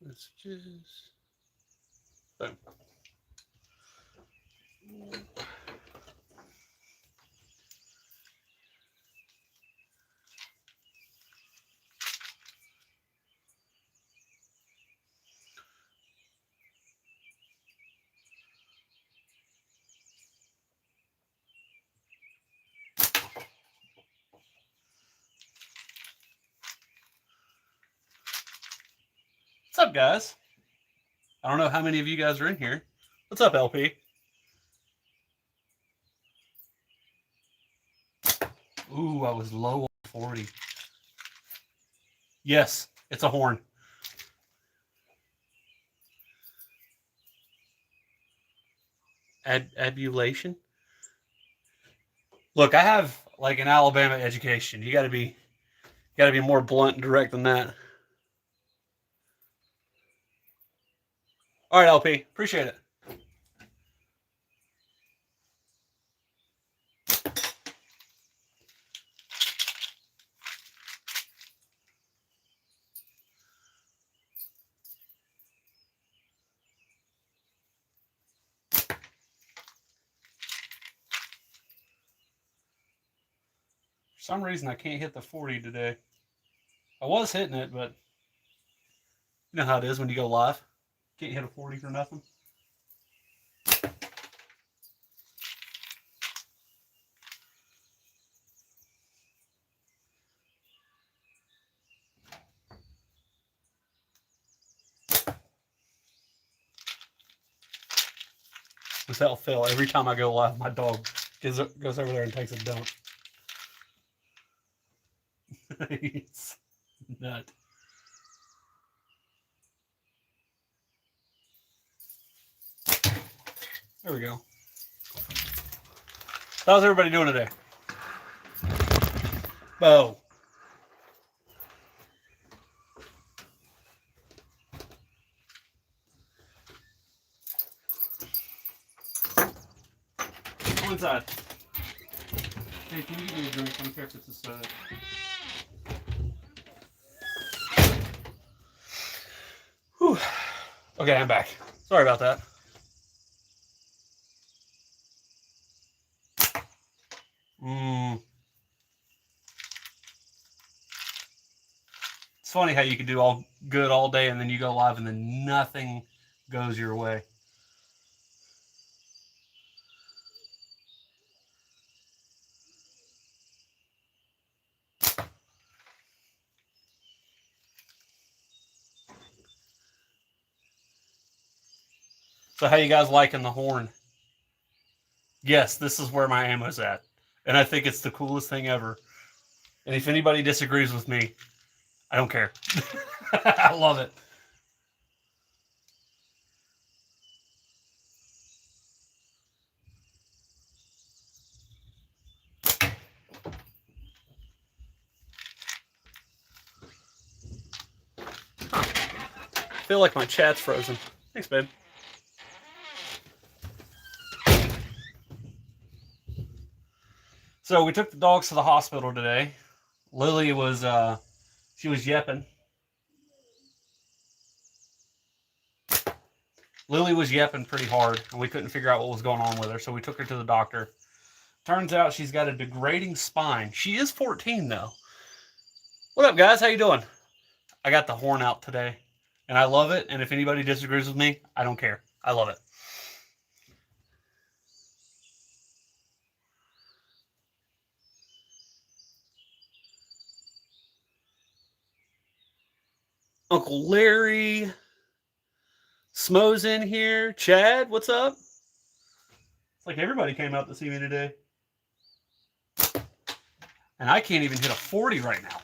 messages. Boom. What's up, guys? I don't know how many of you guys are in here. What's up, LP? Ooh, I was low on 40. Yes, it's a horn. Adulation? Look, I have like an Alabama education. You gotta be more blunt and direct than that. All right, LP. Appreciate it. For some reason, I can't hit the 40 today. I was hitting it, but you know how it is when you go live. Can't hit a 40 for nothing. Without fail, every time I go live, my dog goes over there and takes a dump. He's nut. There we go. How's everybody doing today? Bo. Go inside. Hey, can you give me a drink? I don't care if it's a soda. Whew. Okay, I'm back. Sorry about that. It's funny how you can do all good all day and then you go live and then nothing goes your way. So how you guys liking the horn? Yes, this is where my ammo's at. And I think it's the coolest thing ever. And if anybody disagrees with me, I don't care. I love it. I feel like my chat's frozen. Thanks, babe. So we took the dogs to the hospital today. Lily was she was yepping. Lily was yepping pretty hard, and we couldn't figure out what was going on with her, so we took her to the doctor. Turns out she's got a degrading spine. She is 14, though. What up, guys? How you doing? I got the horn out today, and I love it, and if anybody disagrees with me, I don't care. I love it. Uncle Larry. Smo's in here. Chad, what's up? It's like everybody came out to see me today. And I can't even hit a 40 right now.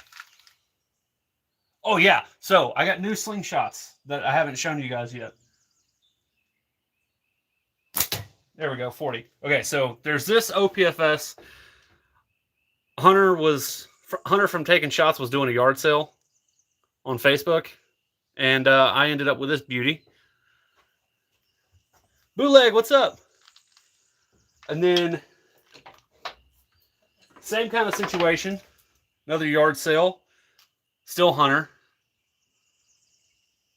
Oh, yeah. So I got new slingshots that I haven't shown you guys yet. There we go, 40. Okay, so there's this OPFS. Hunter from Taking Shots was doing a yard sale on Facebook. And I ended up with this beauty. Bootleg, what's up? And then, same kind of situation. Another yard sale. Still Hunter.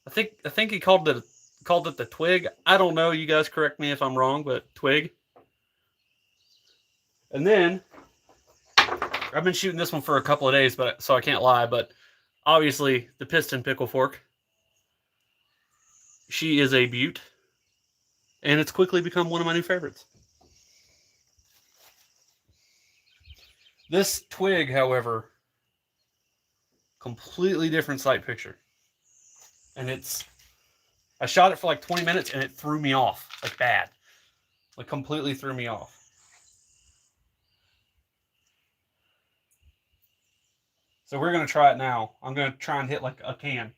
I think he called it the twig. I don't know. You guys correct me if I'm wrong, but twig. And then I've been shooting this one for a couple of days, but so I can't lie. But obviously, the piston pickle fork. She is a beaut, and it's quickly become one of my new favorites. This twig, however, completely different sight picture. And I shot it for like 20 minutes and it threw me off, like bad. Like completely threw me off. So we're going to try it now. I'm going to try and hit like a can.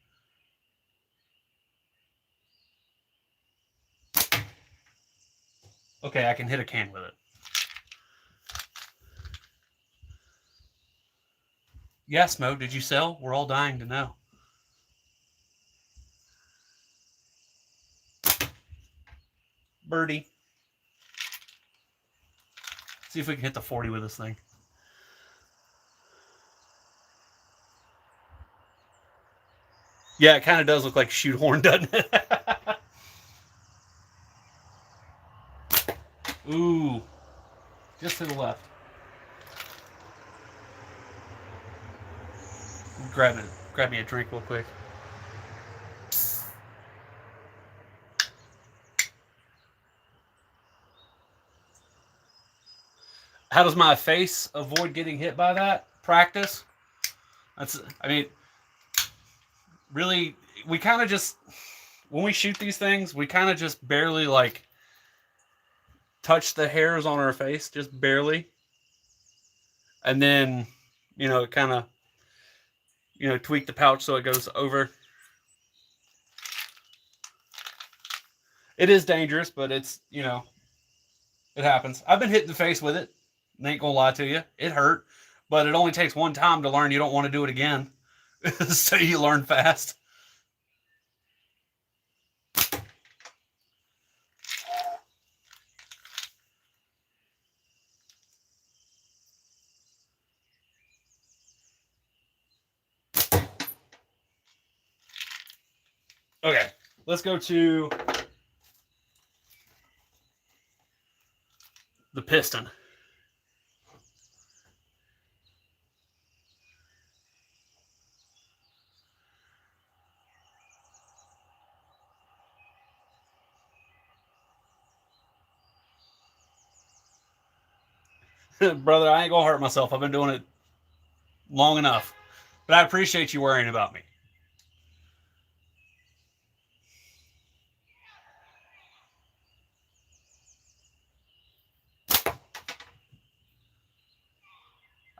Okay, I can hit a can with it. Yes, Mo, did you sell? We're all dying to know. Birdie. See if we can hit the 40 with this thing. Yeah, it kind of does look like shoot horn, doesn't it? Ooh. Just to the left. Grab me a drink real quick. How does my face avoid getting hit by that? Practice. I mean, really, we kind of just, when we shoot these things, we kind of just barely like touch the hairs on our face, just barely. And then, kind of, tweak the pouch so it goes over. It is dangerous, but it's, it happens. I've been hit in the face with it. I ain't gonna lie to you. It hurt, but it only takes one time to learn you don't want to do it again. So you learn fast. Okay, let's go to the piston. Brother, I ain't gonna hurt myself. I've been doing it long enough. But I appreciate you worrying about me.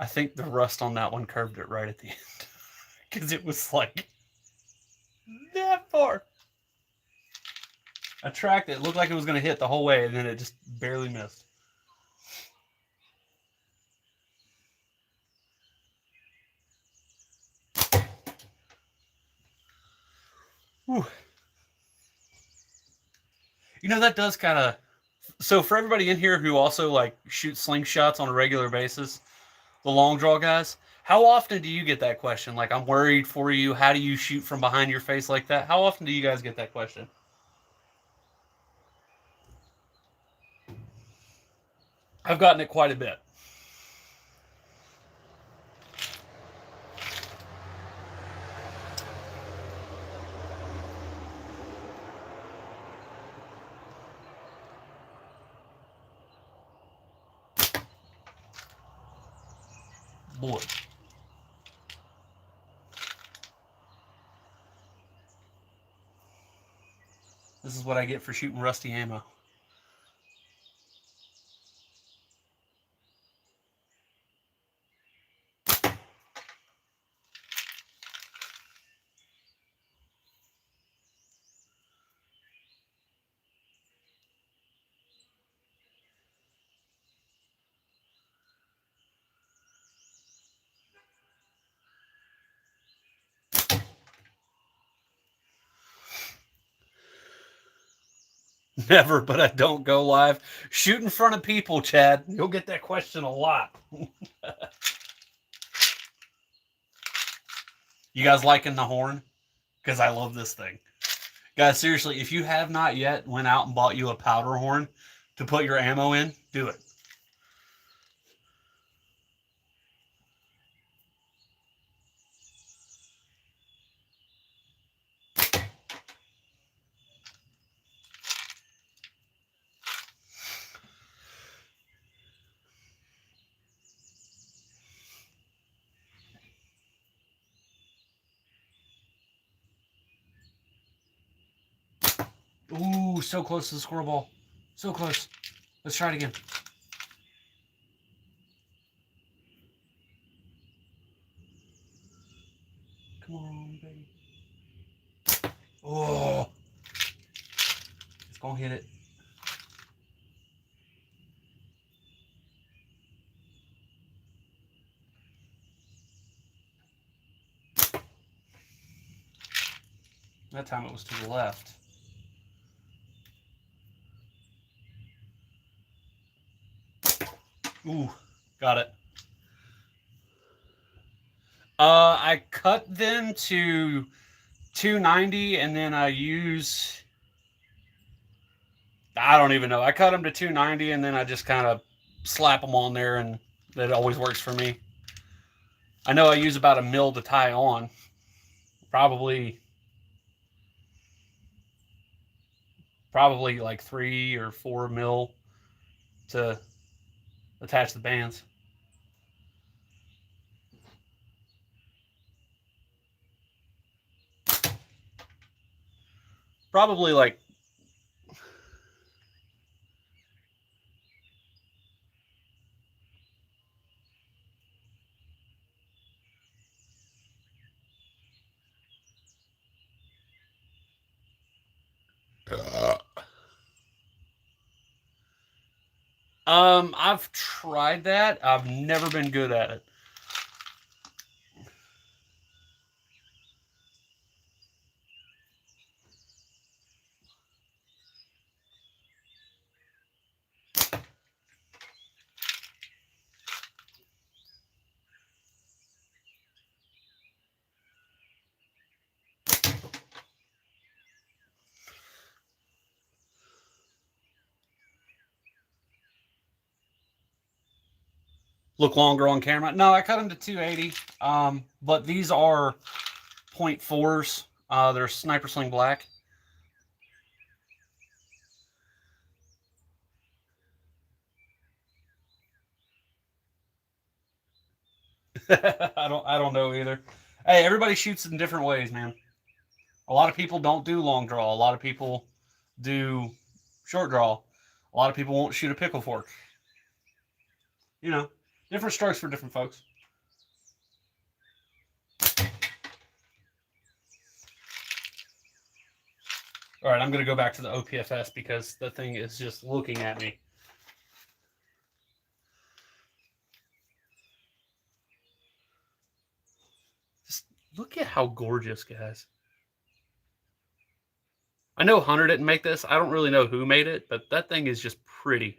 I think the rust on that one curved it right at the end. Because it was like that far. I tracked it. It looked like it was going to hit the whole way, and then it just barely missed. Whew. That does kind of... So for everybody in here who also like shoots slingshots on a regular basis, the long draw guys, how often do you get that question? Like, I'm worried for you. How do you shoot from behind your face like that? How often do you guys get that question? I've gotten it quite a bit. Boy. This is what I get for shooting rusty ammo. Never, but I don't go live. Shoot in front of people, Chad. You'll get that question a lot. You guys liking the horn? Because I love this thing. Guys, seriously, if you have not yet went out and bought you a powder horn to put your ammo in, do it. Ooh, so close to the squirrel ball. So close. Let's try it again. Come on, baby. Oh. It's going to hit it. That time it was to the left. Ooh, got it. I cut them to 290, and then I use, I don't even know. I cut them to 290, and then I just kind of slap them on there, and that always works for me. I know I use about 1 mil to tie on. Probably like 3 or 4 mil to attach the bands. Probably like I've tried that. I've never been good at it. Look longer on camera. No, I cut them to 280. But these are 0.4s. They're Sniper Sling Black. I don't know either. Hey, everybody shoots in different ways, man. A lot of people don't do long draw. A lot of people do short draw. A lot of people won't shoot a pickle fork. You know, different strokes for different folks. All right, I'm going to go back to the OPFS because the thing is just looking at me. Just look at how gorgeous, guys. I know Hunter didn't make this. I don't really know who made it, but that thing is just pretty.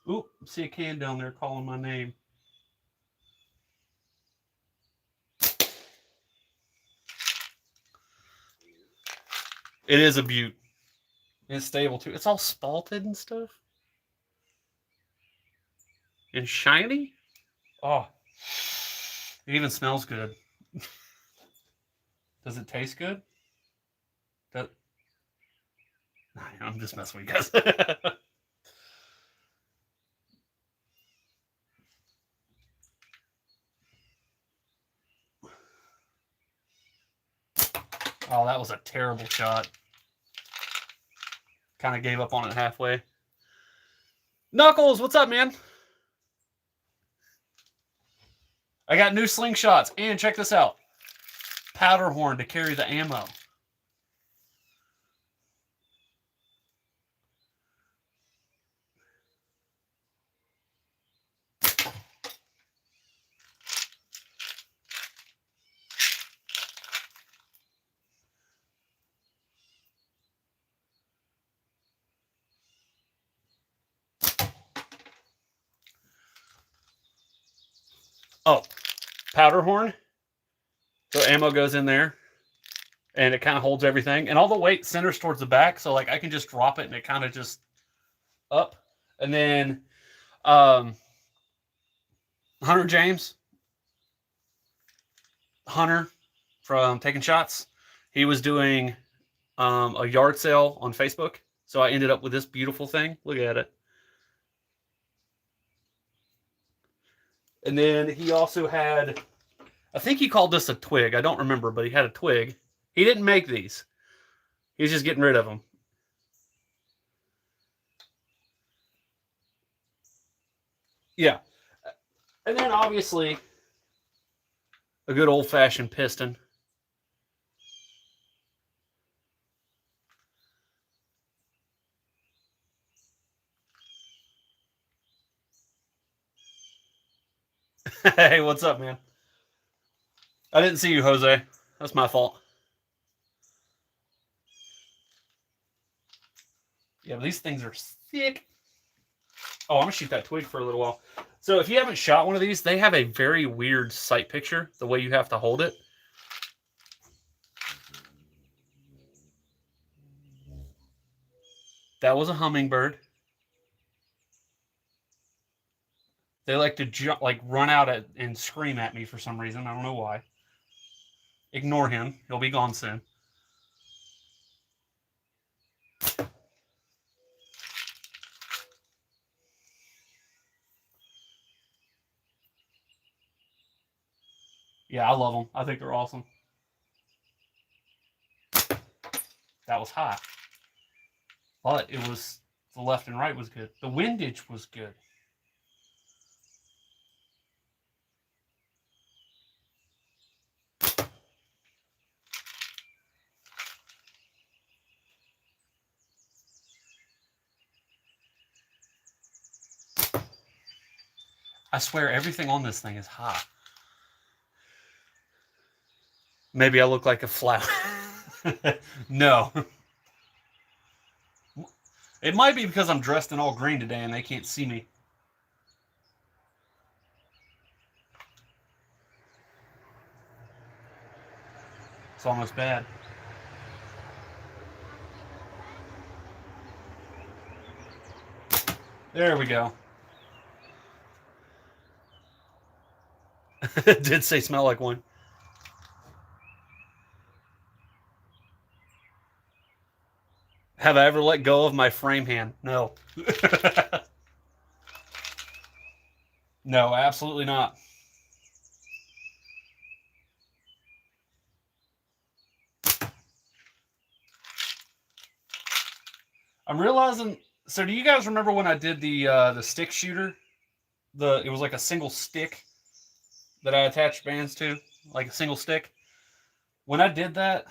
Ooh, see a can down there calling my name. It is a beaut. It's stable too. It's all spalted and stuff. And shiny. Oh, it even smells good. Does it taste good? I'm just messing with you guys. Oh, that was a terrible shot. Kind of gave up on it halfway. Knuckles, what's up, man? I got new slingshots, and check this out. Powder horn to carry the ammo. Oh, powder horn. So ammo goes in there, and it kind of holds everything. And all the weight centers towards the back, so like I can just drop it, and it kind of just up. And then Hunter James, Hunter from Taking Shots, he was doing a yard sale on Facebook. So I ended up with this beautiful thing. Look at it. And then he also had, I think he called this a twig. I don't remember, but he had a twig. He didn't make these. He was just getting rid of them. Yeah. And then obviously a good old-fashioned piston. Hey, what's up, man? I didn't see you, Jose. That's my fault. Yeah, but these things are thick. Oh, I'm going to shoot that twig for a little while. So if you haven't shot one of these, they have a very weird sight picture, the way you have to hold it. That was a hummingbird. They like to jump, like run out and scream at me for some reason. I don't know why. Ignore him. He'll be gone soon. Yeah, I love them. I think they're awesome. That was high. But it was, the left and right was good. The windage was good. I swear everything on this thing is hot. Maybe I look like a flower. No. It might be because I'm dressed in all green today and they can't see me. It's almost bad. There we go. It did say smell like one. Have I ever let go of my frame hand? No. No, absolutely not. I'm realizing. So, do you guys remember when I did the stick shooter? It was like a single stick that I attached bands to, like a single stick. When I did that,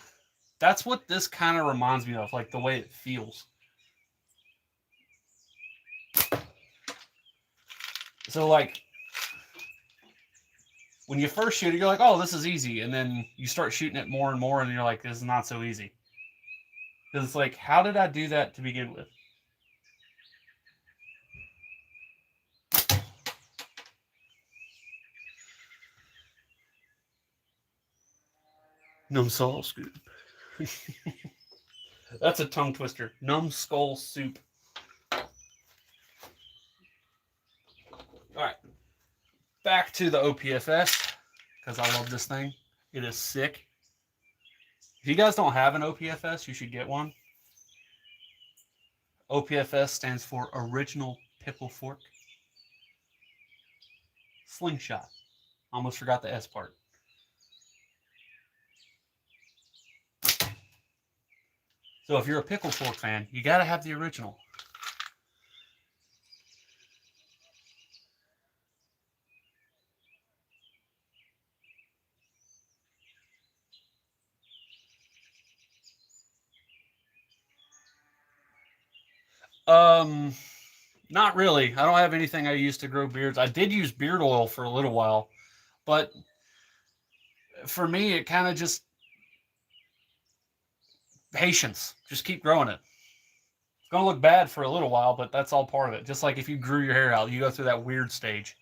that's what this kind of reminds me of, like the way it feels. So, like, when you first shoot it, you're like, oh, this is easy. And then you start shooting it more and more, and you're like, this is not so easy. Because it's like, how did I do that to begin with? Numbskull soup. That's a tongue twister. Numbskull soup. All right. Back to the OPFS, because I love this thing. It is sick. If you guys don't have an OPFS, you should get one. OPFS stands for Original Pickle Fork. Slingshot. Almost forgot the S part. So if you're a pickle fork fan, you got to have the original. Not really. I don't have anything I use to grow beards. I did use beard oil for a little while, but for me, it kind of just patience. Just keep growing it. It's going to look bad for a little while, but that's all part of it. Just like if you grew your hair out, you go through that weird stage.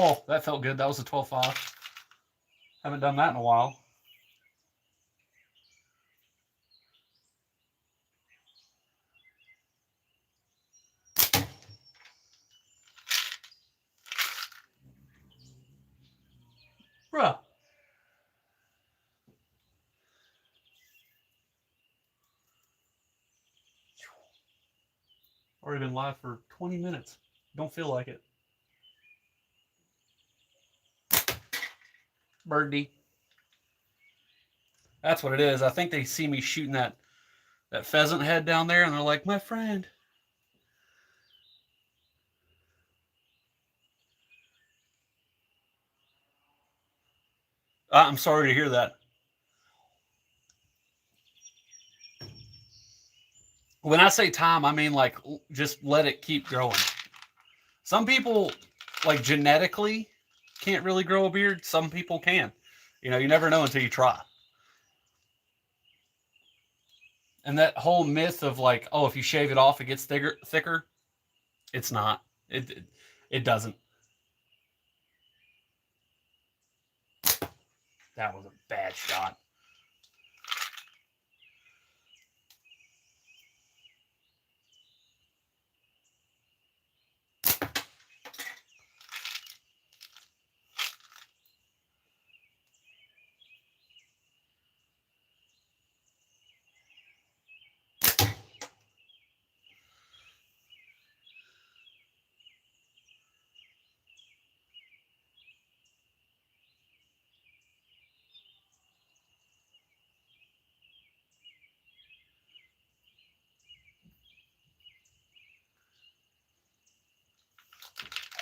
Oh, that felt good. That was a 12.5. Haven't done that in a while. Bruh. Already been live for 20 minutes. Don't feel like it. Birdie. That's what it is. I think they see me shooting that pheasant head down there, and they're like, my friend. I'm sorry to hear that. When I say time, I mean like just let it keep growing. Some people, like genetically, can't really grow a beard. Some people can. You know, you never know until you try. And that whole myth of like, oh, if you shave it off, it gets thicker. It's not. It doesn't. That was a bad shot.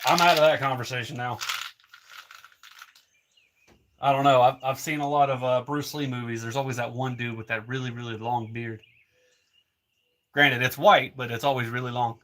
I'm out of that conversation now. I don't know. I've seen a lot of Bruce Lee movies. There's always that one dude with that really, really long beard. Granted, it's white, but it's always really long.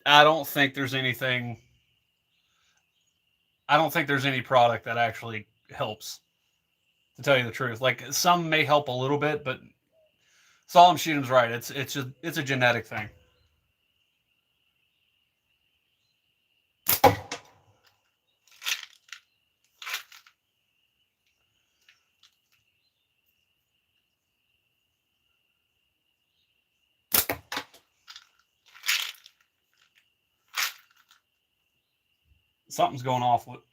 I don't think there's anything. I don't think there's any product that actually helps. To tell you the truth, like some may help a little bit, but Solemn Shooting's right. It's a genetic thing.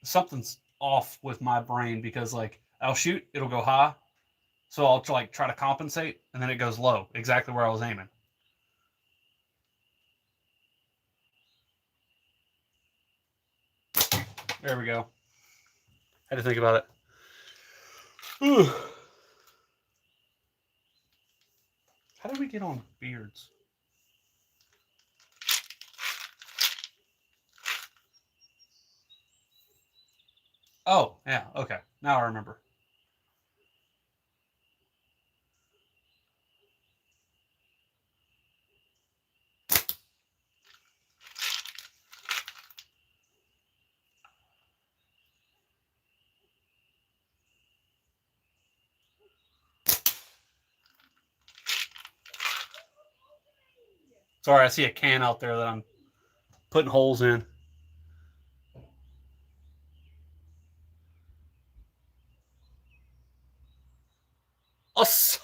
Something's off with my brain because like I'll shoot, it'll go high, so I'll like try to compensate, and then it goes low, exactly where I was aiming. There we go. Had to think about it. Whew. How did we get on beards? Oh, yeah, okay. Now I remember. Sorry, I see a can out there that I'm putting holes in.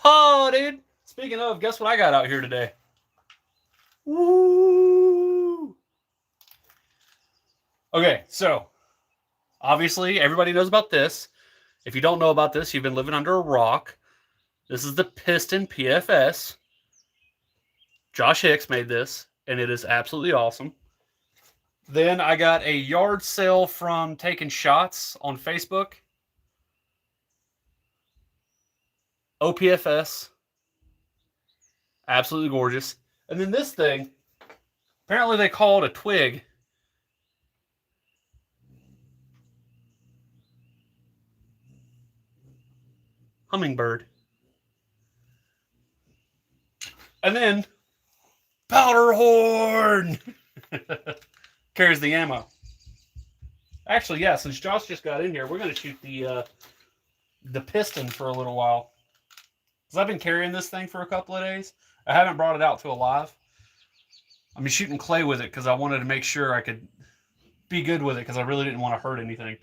Oh, dude. Speaking of, guess what I got out here today? Woo! Okay, so obviously everybody knows about this. If you don't know about this, you've been living under a rock. This is the Piston PFS. Josh Hicks made this, and it is absolutely awesome. Then I got a yard sale from Taking Shots on Facebook. OPFS. Absolutely gorgeous. And then this thing Apparently they call it a twig. Hummingbird. And then powder horn carries the ammo. Actually, yeah, since Josh just got in here, we're going to shoot the piston for a little while. Because I've been carrying this thing for a couple of days. I haven't brought it out to a live. I've been shooting clay with it because I wanted to make sure I could be good with it because I really didn't want to hurt anything.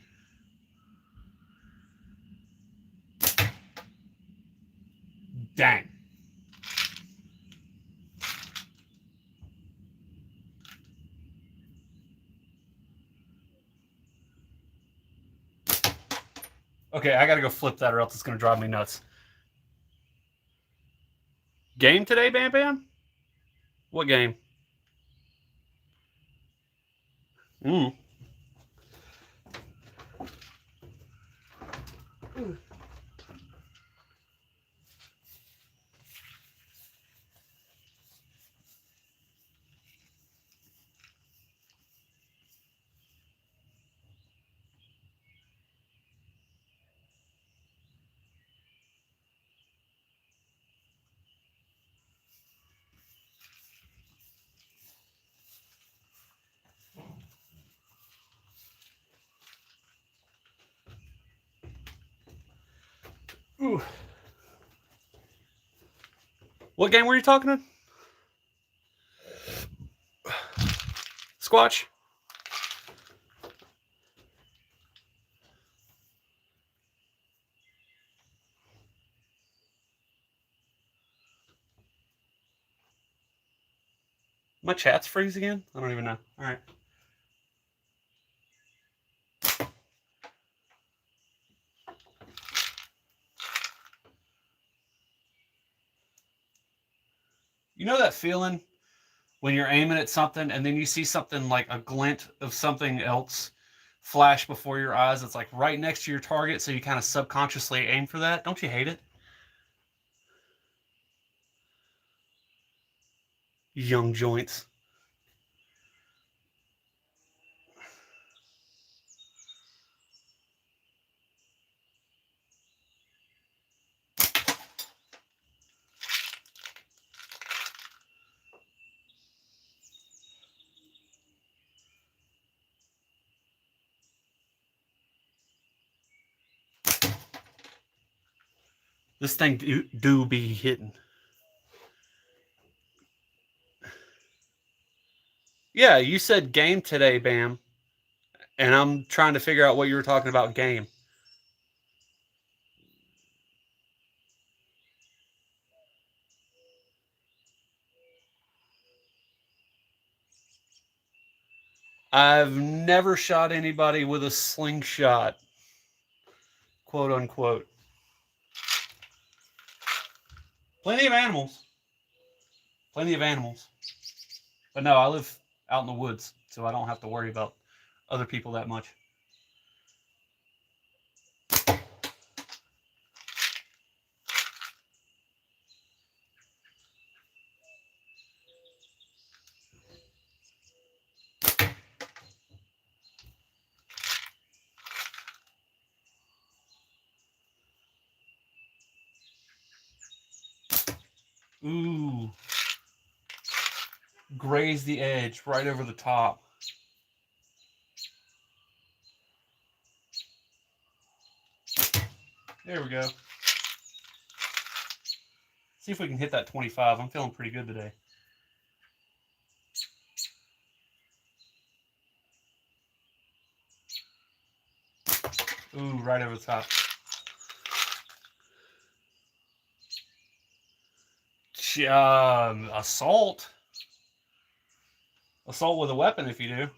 Dang. Okay, I gotta go flip that or else it's gonna drive me nuts. Game today, Bam Bam? What game? Mm. Ooh. What game were you talking to? Squatch? My chat's freeze again? I don't even know. All right. You know that feeling when you're aiming at something and then you see something like a glint of something else flash before your eyes? It's like right next to your target, so you kind of subconsciously aim for that. Don't you hate it? Young joints. This thing do be hitting. Yeah, you said game today, Bam. And I'm trying to figure out what you were talking about game. I've never shot anybody with a slingshot, quote unquote. Plenty of animals. Plenty of animals. But no, I live out in the woods, so I don't have to worry about other people that much. Ooh. Graze the edge right over the top. There we go. See if we can hit that 25. I'm feeling pretty good today. Ooh, right over the top. Assault. Assault with a weapon if you do.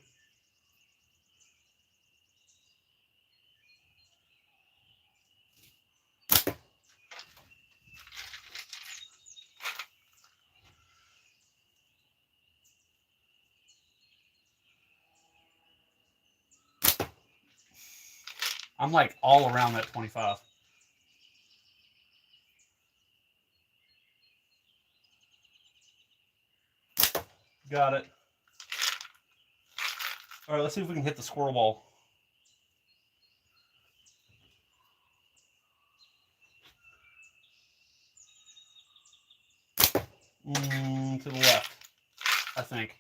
I'm like all around that 25. Got it. All right, let's see if we can hit the squirrel ball. To the left, I think.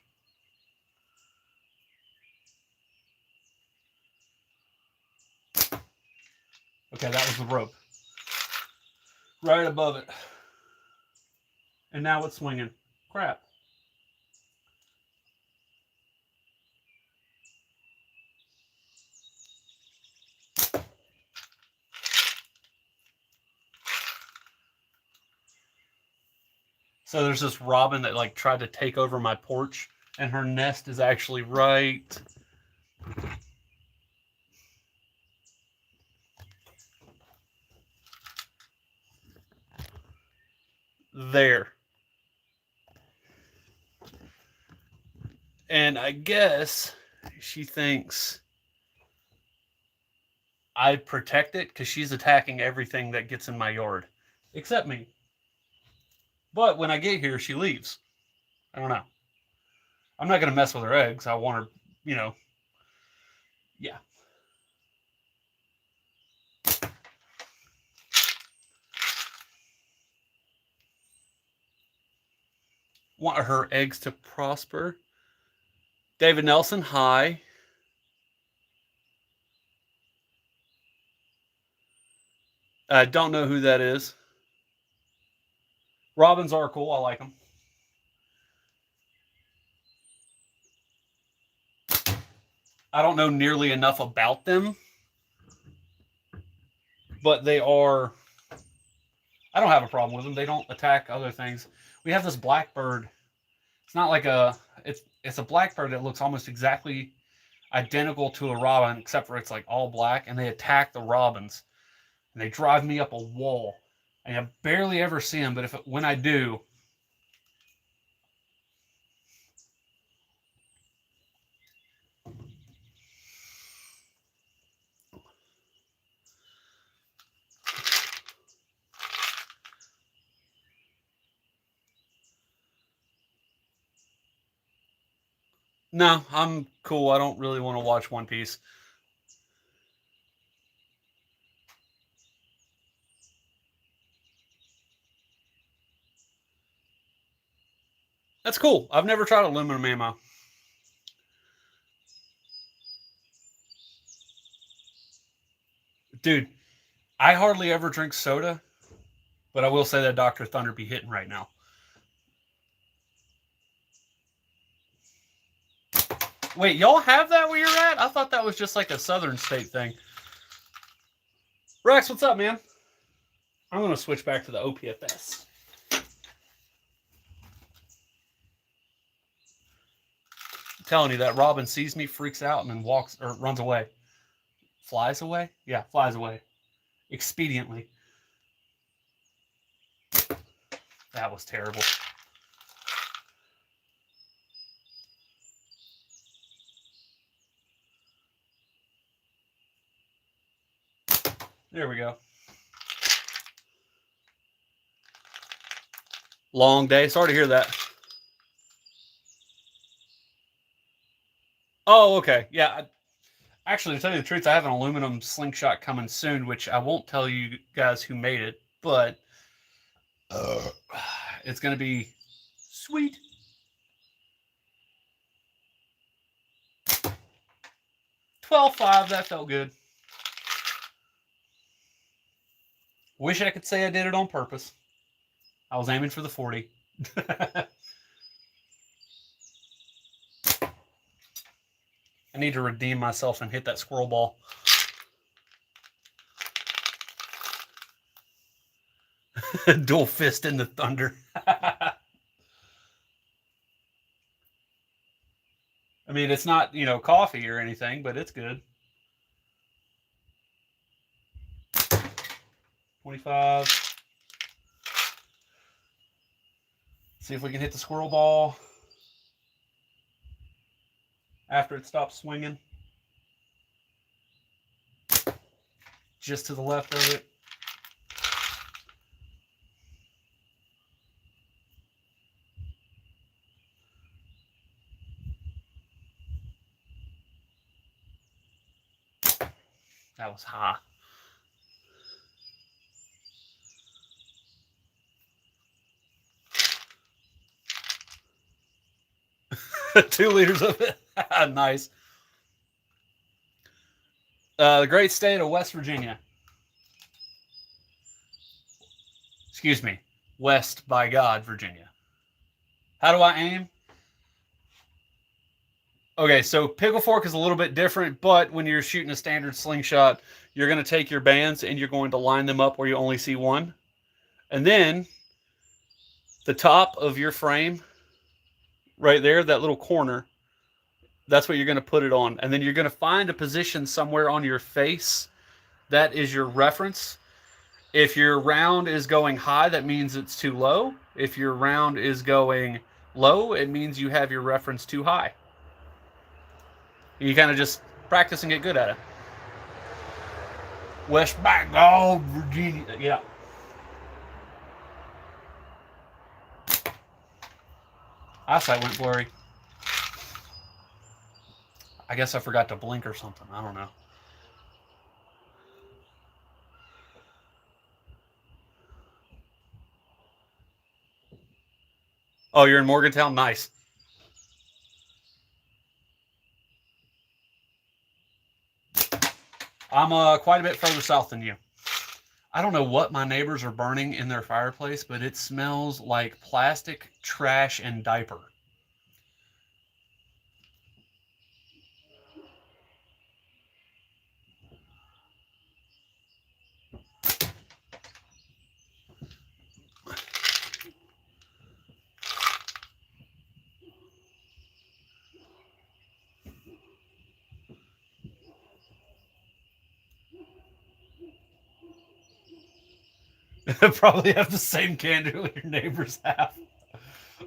Okay, that was the rope. Right above it. And now it's swinging. Crap. So there's this robin that like tried to take over my porch, and her nest is actually right there. And I guess she thinks I protect it because she's attacking everything that gets in my yard, except me. But when I get here, she leaves. I don't know. I'm not going to mess with her eggs. I want her, you know, yeah. Want her eggs to prosper. David Nelson, hi. I don't know who that is. Robins are cool. I like them. I don't know nearly enough about them, but they are. I don't have a problem with them. They don't attack other things. We have this blackbird. It's not like a. It's a blackbird that looks almost exactly identical to a robin, except for it's like all black, and they attack the robins, and they drive me up a wall. And I barely ever see them, but when I do, no, I'm cool. I don't really want to watch One Piece. That's cool. I've never tried aluminum ammo. Dude, I hardly ever drink soda, but I will say that Dr. Thunder be hitting right now. Wait, y'all have that where you're at? I thought that was just like a southern state thing. Rex, what's up, man? I'm going to switch back to the OPFS. I'm telling you, that robin sees me, freaks out, and then walks or runs away. Flies away? Yeah, flies away. Expediently. That was terrible. There we go. Long day. Sorry to hear that. Oh, okay. Yeah. Actually, to tell you the truth, I have an aluminum slingshot coming soon, which I won't tell you guys who made it, but it's going to be sweet. 12.5. That felt good. Wish I could say I did it on purpose. I was aiming for the 40. I need to redeem myself and hit that squirrel ball. Dual fist in the thunder. I mean, it's not, coffee or anything, but it's good. 25. See if we can hit the squirrel ball after it stops swinging. Just to the left of it. That was high. Two liters of it. Nice. The great state of West Virginia. Excuse me. West by God, Virginia. How do I aim? Okay, so pickle fork is a little bit different, but when you're shooting a standard slingshot, you're going to take your bands and you're going to line them up where you only see one. And then the top of your frame, right there, that little corner, that's what you're going to put it on. And then you're going to find a position somewhere on your face that is your reference. If your round is going high, that means it's too low. If your round is going low, it means you have your reference too high. You kind of just practice and get good at it. West by God, Virginia. Yeah. Eyesight went blurry. I guess I forgot to blink or something. I don't know. Oh, you're in Morgantown? Nice. I'm quite a bit further south than you. I don't know what my neighbors are burning in their fireplace, but it smells like plastic, trash, and diaper. Probably have the same candle your neighbors have.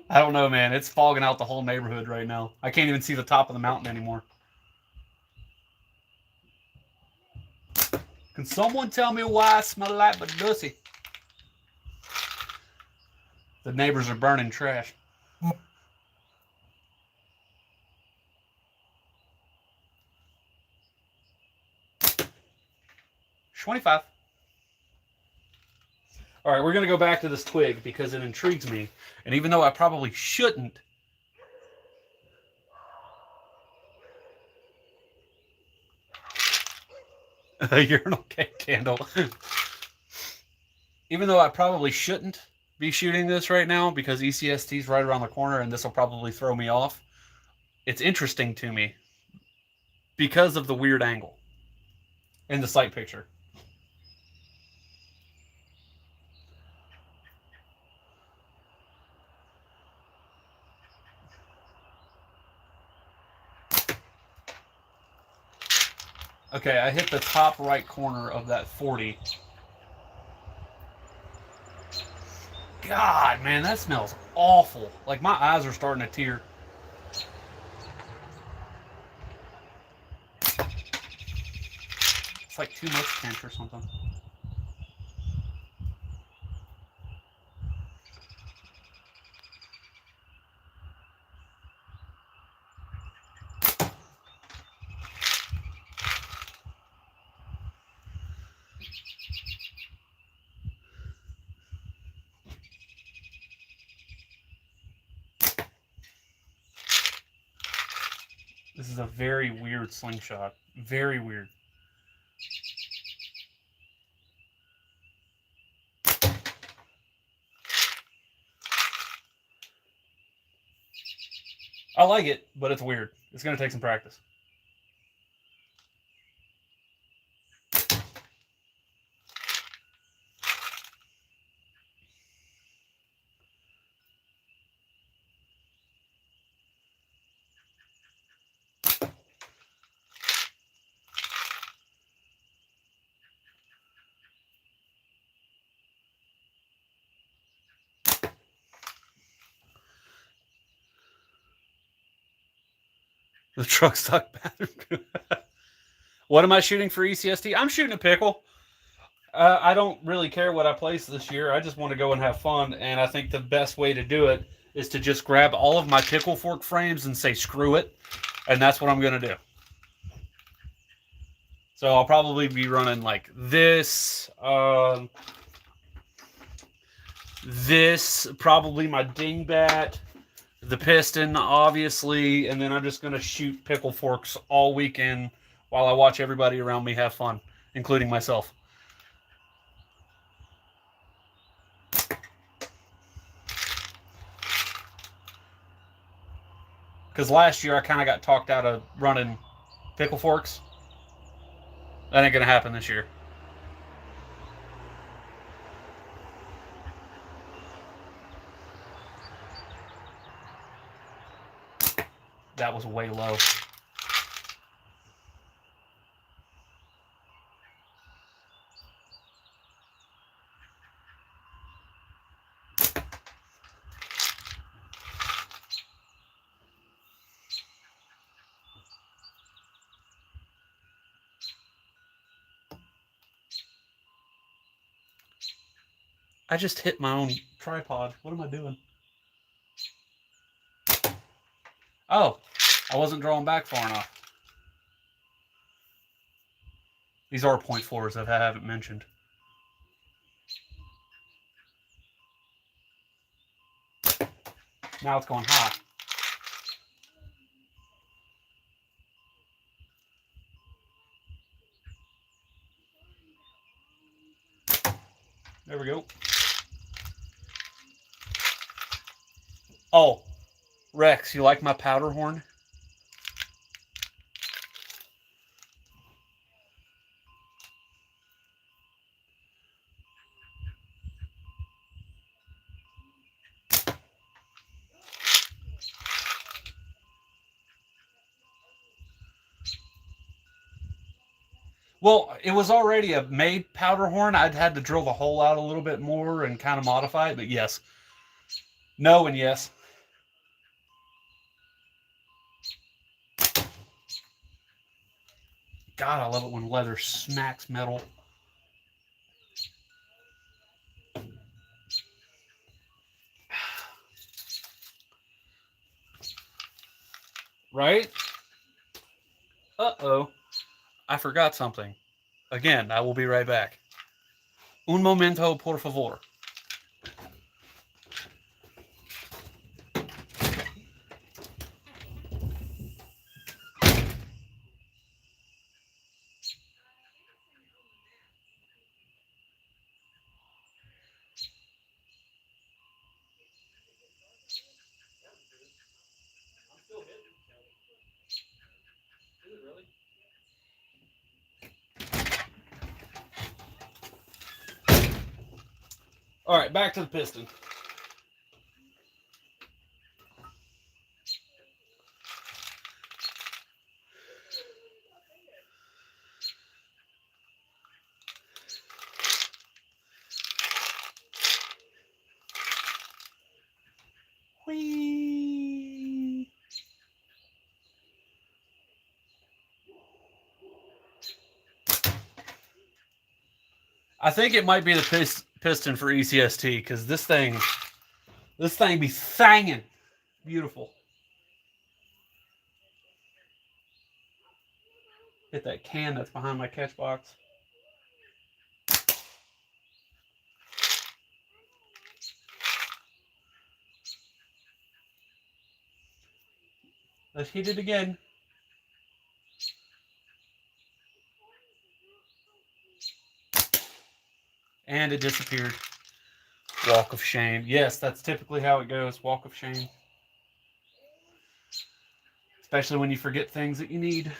I don't know, man. It's fogging out the whole neighborhood right now. I can't even see the top of the mountain anymore. Can someone tell me why I smell like Badussy? The neighbors are burning trash. 25. All right, we're going to go back to this twig because it intrigues me. And even though I probably shouldn't, a urinal candle. Even though I probably shouldn't be shooting this right now because ECST is right around the corner and this will probably throw me off, it's interesting to me because of the weird angle in the sight picture. Okay, I hit the top right corner of that 40. God, man, that smells awful. Like, my eyes are starting to tear. It's like too much stench or something. This is a very weird slingshot. Very weird. I like it, but it's weird. It's going to take some practice. The truck stock bathroom. What am I shooting for ECST? I'm shooting a pickle. I don't really care what I place this year. I just want to go and have fun. And I think the best way to do it is to just grab all of my pickle fork frames and say, screw it. And that's what I'm going to do. So I'll probably be running like this, this, probably my dingbat, the piston, obviously, and then I'm just going to shoot pickle forks all weekend while I watch everybody around me have fun, including myself. Because last year I kind of got talked out of running pickle forks. That ain't going to happen this year. That was way low. I just hit my own tripod. What am I doing? Oh, I wasn't drawing back far enough. These are 0.4s that I haven't mentioned. Now it's going high. There we go. Oh, Rex, you like my powder horn? Well, it was already a made powder horn. I'd had to drill the hole out a little bit more and kind of modify it, but yes. No and yes. God, I love it when leather smacks metal. Right? Uh-oh. I forgot something. Again, I will be right back. Un momento, por favor. All right, back to the piston. Whee! I think it might be the piston for ECST because this thing be thangin'. Beautiful. Hit that can that's behind my catch box. Let's hit it again. And it disappeared. Walk of shame. Yes, that's typically how it goes. Walk of shame. Especially when you forget things that you need.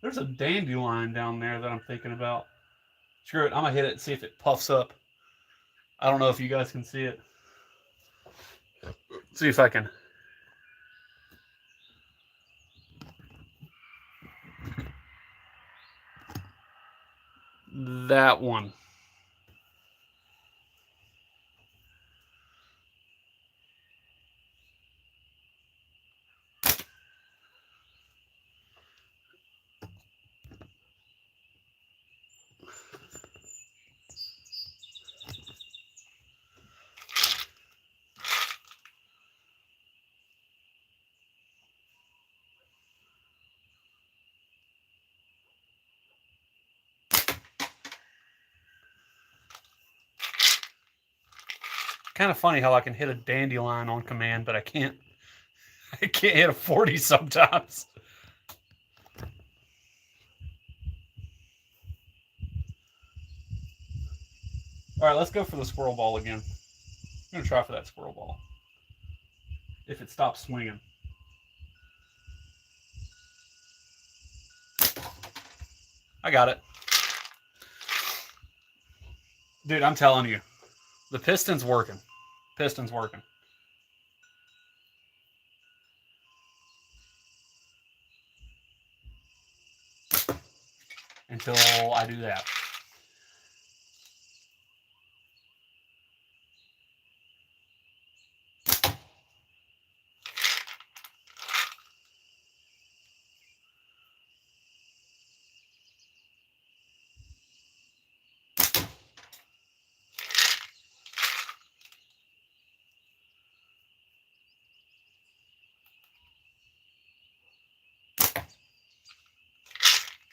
There's a dandelion down there that I'm thinking about. Screw it. I'm going to hit it and see if it puffs up. I don't know if you guys can see it. See if I can. That one. kind of funny how I can hit a dandelion on command, but I can't. I can't hit a 40 sometimes. All right, let's go for the squirrel ball again. I'm going to try for that squirrel ball. If it stops swinging. I got it. Dude, I'm telling you. The piston's working. Piston's working. Until I do that.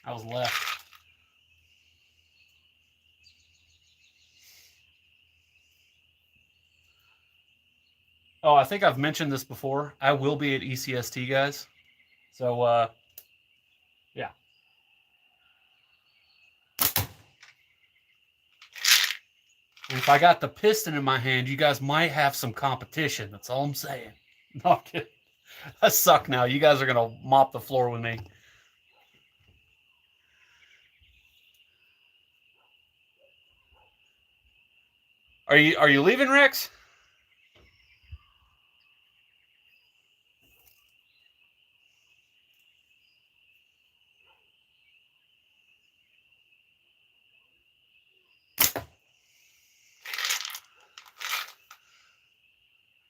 I was left. Oh, I think I've mentioned this before. I will be at ECST, guys. So, yeah. And if I got the piston in my hand, you guys might have some competition. That's all I'm saying. No, I'm kidding. I suck now. You guys are going to mop the floor with me. Are you leaving, Rex?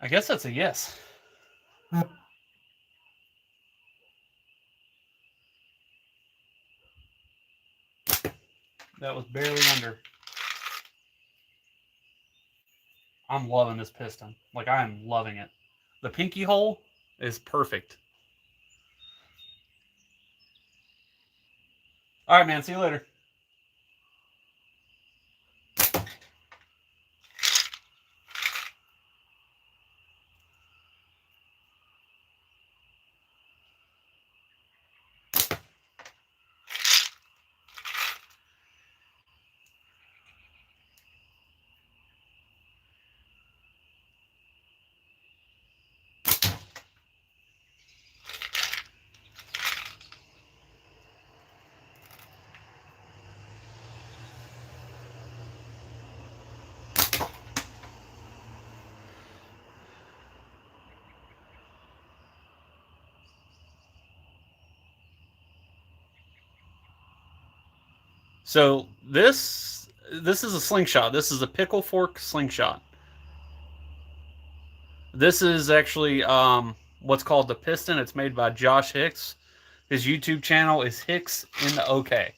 I guess that's a yes. That was barely under. I'm loving this piston. Like, I'm loving it. The pinky hole is perfect. All right, man. See you later. So this is a slingshot. This is a pickle fork slingshot. This is actually what's called the piston. It's made by Josh Hicks. His YouTube channel is Hicks in the OK.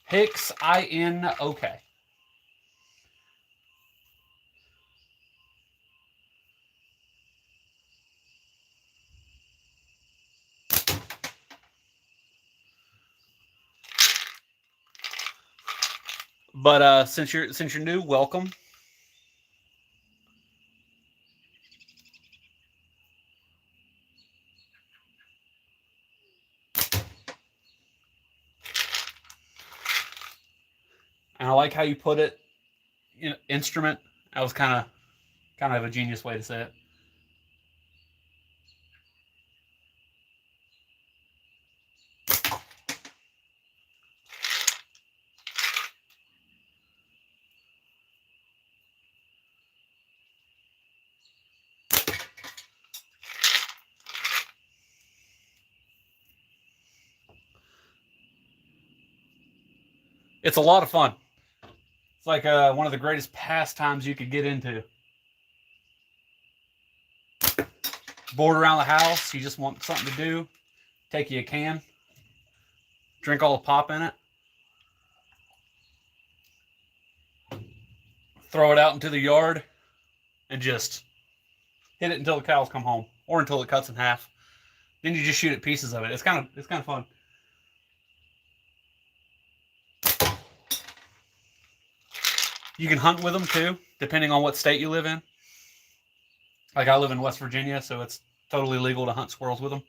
Hicks INOK. But since you're new, welcome. And I like how you put it, you know, instrument. That was kind of a genius way to say it. It's a lot of fun. It's like one of the greatest pastimes you could get into. Bored around the house, you just want something to do. Take you a can, drink all the pop in it, throw it out into the yard, and just hit it until the cows come home, or until it cuts in half. Then you just shoot at pieces of it. It's kind of fun. You can hunt with them too, depending on what state you live in. Like I live in West Virginia, so it's totally legal to hunt squirrels with them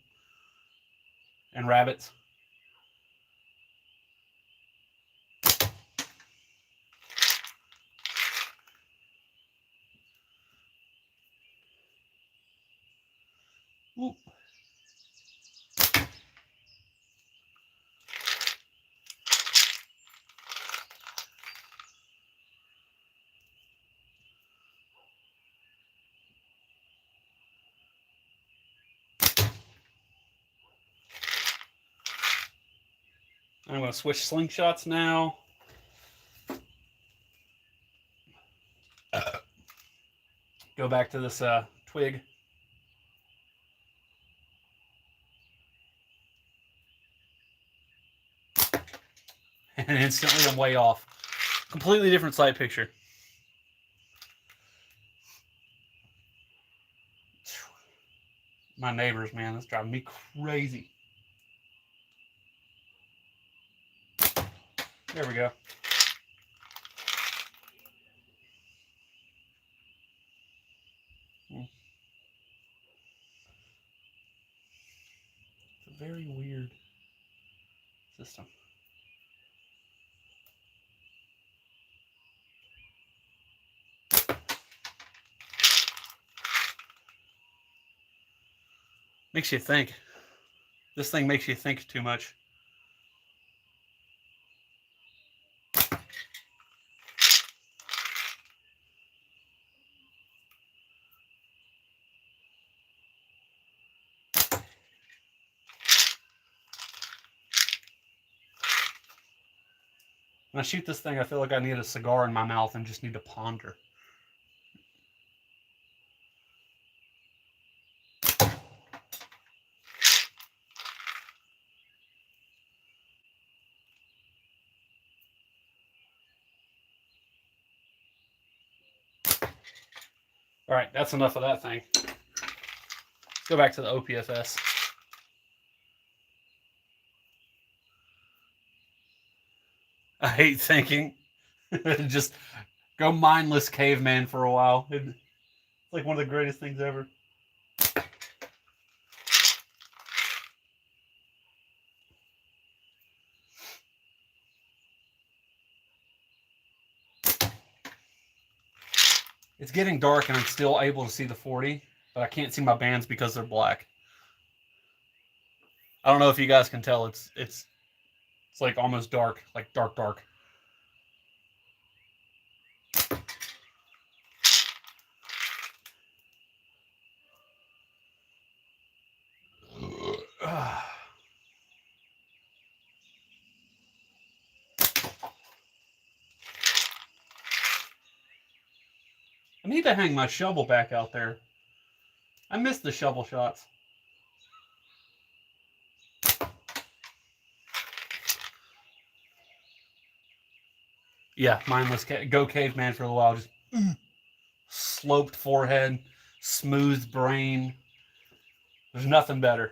and rabbits. Ooh. I'm going to switch slingshots now. Go back to this twig. And instantly I'm way off. Completely different sight picture. My neighbors, man, that's driving me crazy. There we go. It's a very weird system. Makes you think. This thing makes you think too much. When I shoot this thing, I feel like I need a cigar in my mouth and just need to ponder. All right, that's enough of that thing. Let's go back to the OPFS. I hate thinking. Just go mindless caveman for a while. It's like one of the greatest things ever. It's getting dark and I'm still able to see the 40, but I can't see my bands because they're black. I don't know if you guys can tell. It's like almost dark, like dark. I need to hang my shovel back out there. I miss the shovel shots. Yeah, mindless go caveman for a while. Just sloped forehead, smooth brain. There's nothing better.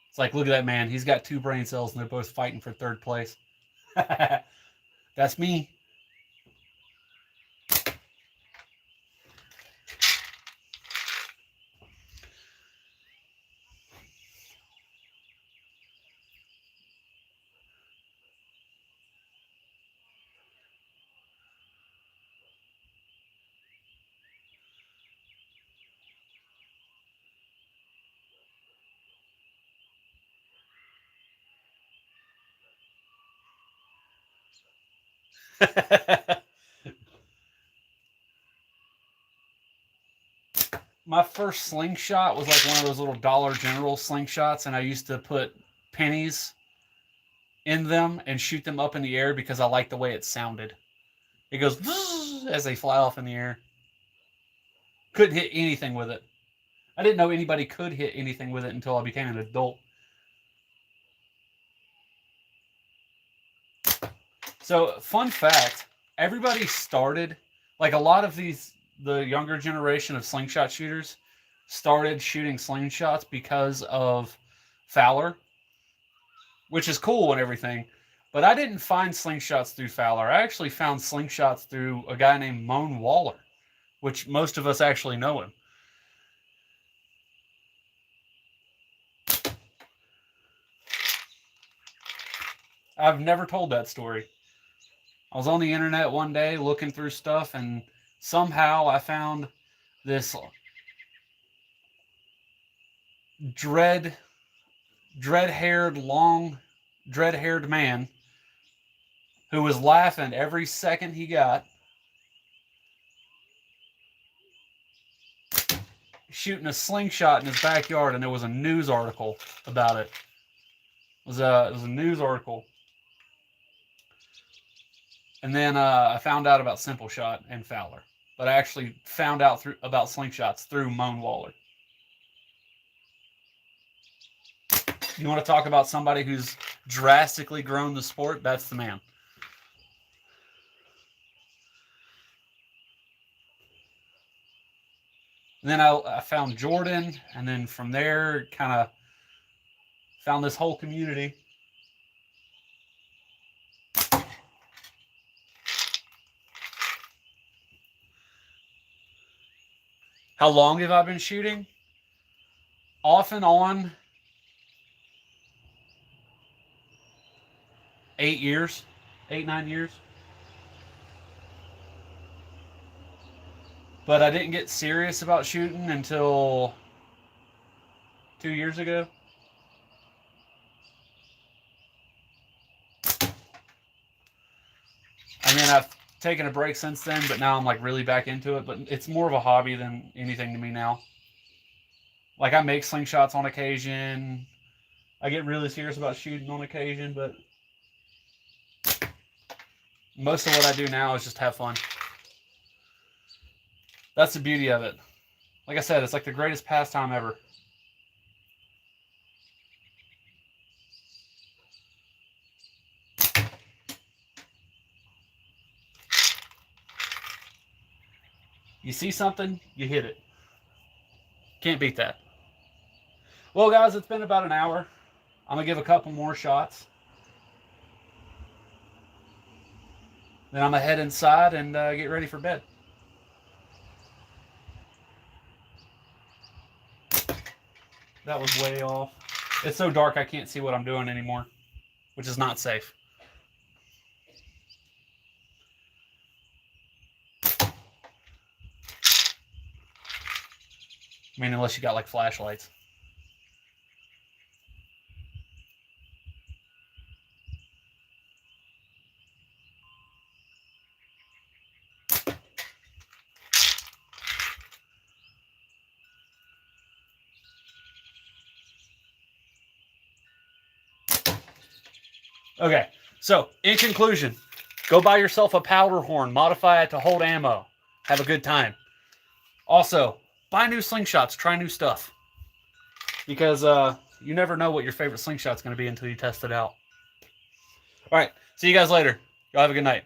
It's like, look at that man. He's got 2 brain cells and they're both fighting for 3rd place. That's me. My first slingshot was like one of those little Dollar General slingshots, and I used to put pennies in them and shoot them up in the air because I liked the way it sounded. It goes as they fly off in the air. Couldn't hit anything with it. I didn't know anybody could hit anything with it until I became an adult. So, fun fact, everybody started, like a lot of the younger generation of slingshot shooters started shooting slingshots because of Fowler, which is cool and everything. But I didn't find slingshots through Fowler. I actually found slingshots through a guy named Moan Waller, which most of us actually know him. I've never told that story. I was on the internet one day looking through stuff, and somehow I found this dread-haired man who was laughing every second he got, shooting a slingshot in his backyard, and there was a news article about it. It was a news article. And then I found out about Simple Shot and Fowler. But I actually found out about slingshots through Moan Waller. You want to talk about somebody who's drastically grown the sport? That's the man. And then I found Jordan, and then from there, kind of found this whole community. How long have I been shooting? Off and on, 8 years, 9 years. But I didn't get serious about shooting until 2 years ago. I mean, I've taken a break since then, but now I'm like really back into it. But it's more of a hobby than anything to me now. Like, I make slingshots on occasion. I get really serious about shooting on occasion, but most of what I do now is just have fun. That's the beauty of it. Like I said, it's like the greatest pastime ever. You see something, you hit it. Can't beat that. Well, guys, it's been about an hour. I'm going to give a couple more shots. Then I'm going to head inside and get ready for bed. That was way off. It's so dark I can't see what I'm doing anymore, which is not safe. I mean, unless you got like flashlights. Okay, so in conclusion, go buy yourself a powder horn, modify it to hold ammo, have a good time. Also, buy new slingshots, try new stuff, because you never know what your favorite slingshot's going to be until you test it out. All right, see you guys later. Y'all have a good night.